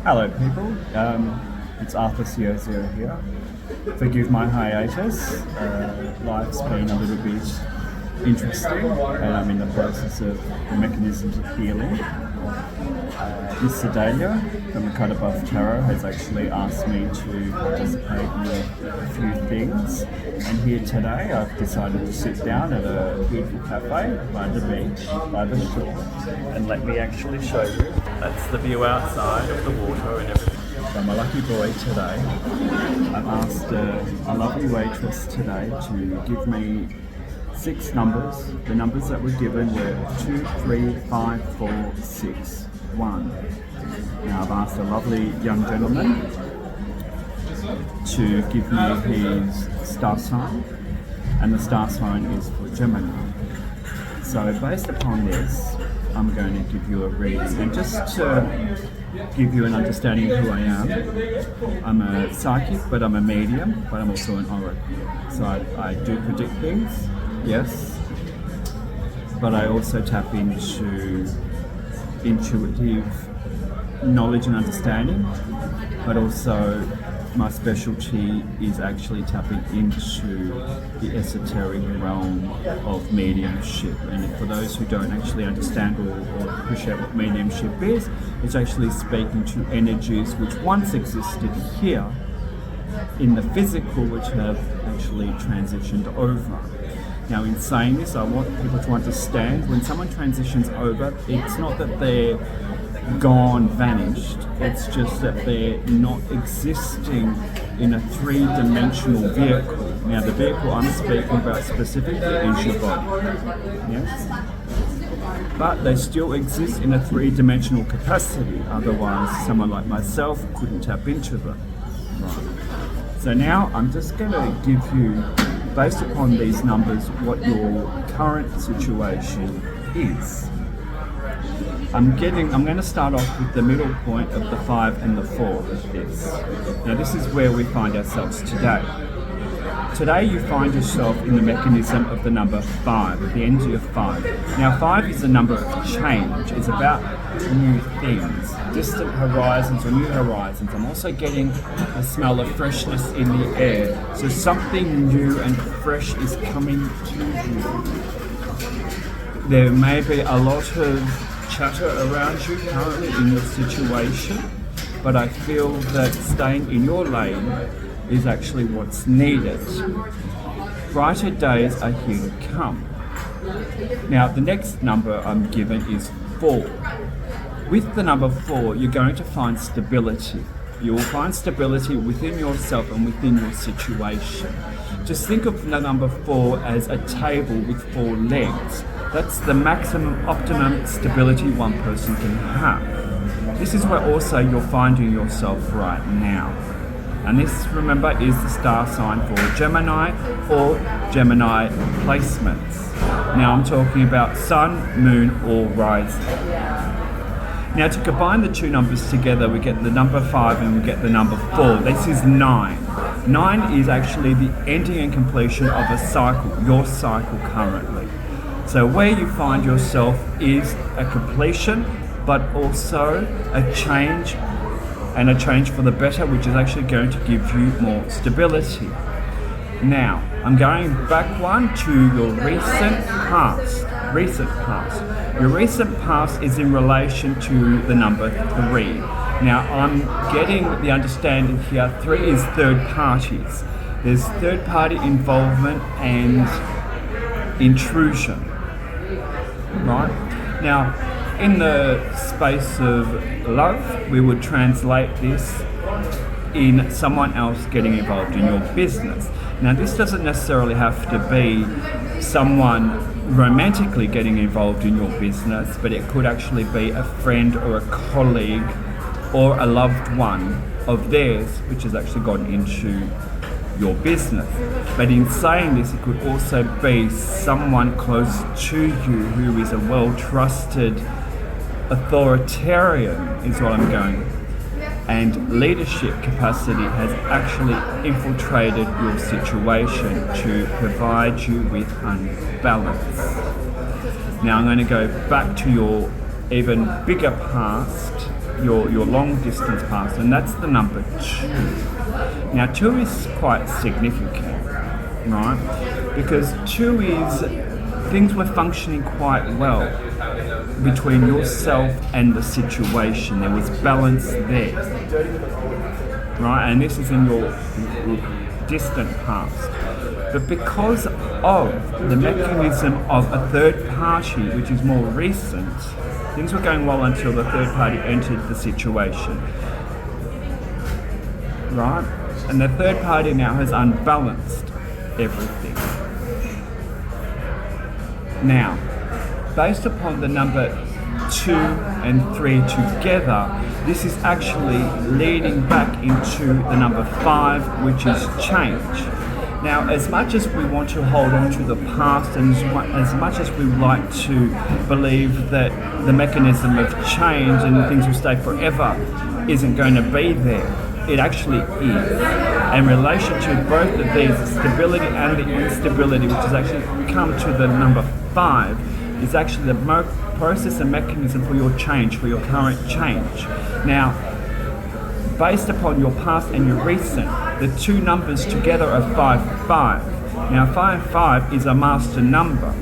Hello people, it's Arthur Ciozio here. Forgive my hiatus, life's been a little bit interesting and I'm in the process of the mechanisms of healing. Miss Sedalia from the Cut Above Tarot has actually asked me to participate in a few things, and here today I've decided to sit down at a beautiful cafe by the beach, by the shore, and let me actually show you. That's the view outside of the water and everything. So I'm a lucky boy today. I've asked a lovely waitress today to give me 6 numbers. The numbers that were given were 2, 3, 5, 4, 6, 1. Now I've asked a lovely young gentleman to give me his star sign, and the star sign is for Gemini. So based upon this, I'm going to give you a reading, and just to give you an understanding of who I am, I'm a psychic, but I'm a medium, but I'm also an oracle. So I do predict things, yes, but I also tap into intuitive knowledge and understanding, but also my specialty is actually tapping into the esoteric realm of mediumship. And for those who don't actually understand or appreciate what mediumship is, it's actually speaking to energies which once existed here in the physical, which have actually transitioned over. Now, in saying this, I want people to understand when someone transitions over, it's not that they're gone, vanished, it's just that they're not existing in a 3-dimensional vehicle. Now, the vehicle I'm speaking about specifically is your body, yes? But they still exist in a 3-dimensional capacity, otherwise someone like myself couldn't tap into them. Right. So now I'm just going to give you, based upon these numbers, what your current situation is. I'm going to start off with the middle point of the 5 and the 4 of this. Now this is where we find ourselves today. Today you find yourself in the mechanism of the number 5, of the energy of 5. Now 5 is a number of change. It's about new things, distant horizons or new horizons. I'm also getting the smell of freshness in the air. So something new and fresh is coming to you. There may be a lot of chatter around you currently in your situation, but I feel that staying in your lane is actually what's needed. Brighter days are here to come. Now the next number I'm given is 4. With the number 4, you're going to find stability. You will find stability within yourself and within your situation. Just think of the number 4 as a table with 4 legs. That's the maximum optimum stability one person can have. This is where also you're finding yourself right now. And this, remember, is the star sign for Gemini or Gemini placements. Now I'm talking about sun, moon, or rising. Now to combine the 2 numbers together, we get the number 5 and we get the number 4. This is 9. 9 is actually the ending and completion of a cycle, your cycle currently. So where you find yourself is a completion, but also a change, and a change for the better, which is actually going to give you more stability. Now, I'm going back one to your recent past. Your recent past is in relation to the number 3. Now, I'm getting the understanding here, 3 is third parties. There's third party involvement and intrusion. Right? Now, in the space of love, we would translate this in someone else getting involved in your business. Now, this doesn't necessarily have to be someone romantically getting involved in your business, but it could actually be a friend or a colleague or a loved one of theirs, which has actually gotten into your business. But in saying this, it could also be someone close to you who is a well-trusted authoritarian, is what I'm going with. And leadership capacity has actually infiltrated your situation to provide you with unbalance. Now I'm going to go back to your even bigger past your long distance past, and that's the number 2. Now 2 is quite significant, right? Because 2 is things were functioning quite well between yourself and the situation. There was balance there, right? And this is in your distant past. But because of the mechanism of a third party, which is more recent, things were going well until the third party entered the situation, right? And the third party now has unbalanced everything. Now, based upon the number 2 and 3 together, this is actually leading back into the number 5, which is change. Now, as much as we want to hold on to the past, and as much as we like to believe that the mechanism of change and things will stay forever isn't going to be there, it actually is. In relation to both of these, the stability and the instability, which has actually come to the number 5, is actually the process and mechanism for your change, for your current change. Now, based upon your past and your recent, the 2 numbers together are 5-5. Now 5-5 is a master number.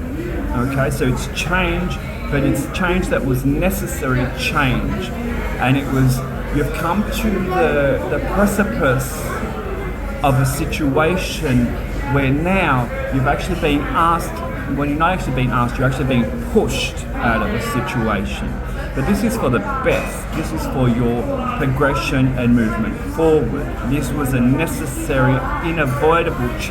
Okay, so it's change, but it's change that was necessary change. And you've come to the precipice of a situation where now you've actually been asked, when you're not actually being asked, you're actually being pushed out of a situation. But this is for the best. This is for your progression and movement forward. This was a necessary, unavoidable change.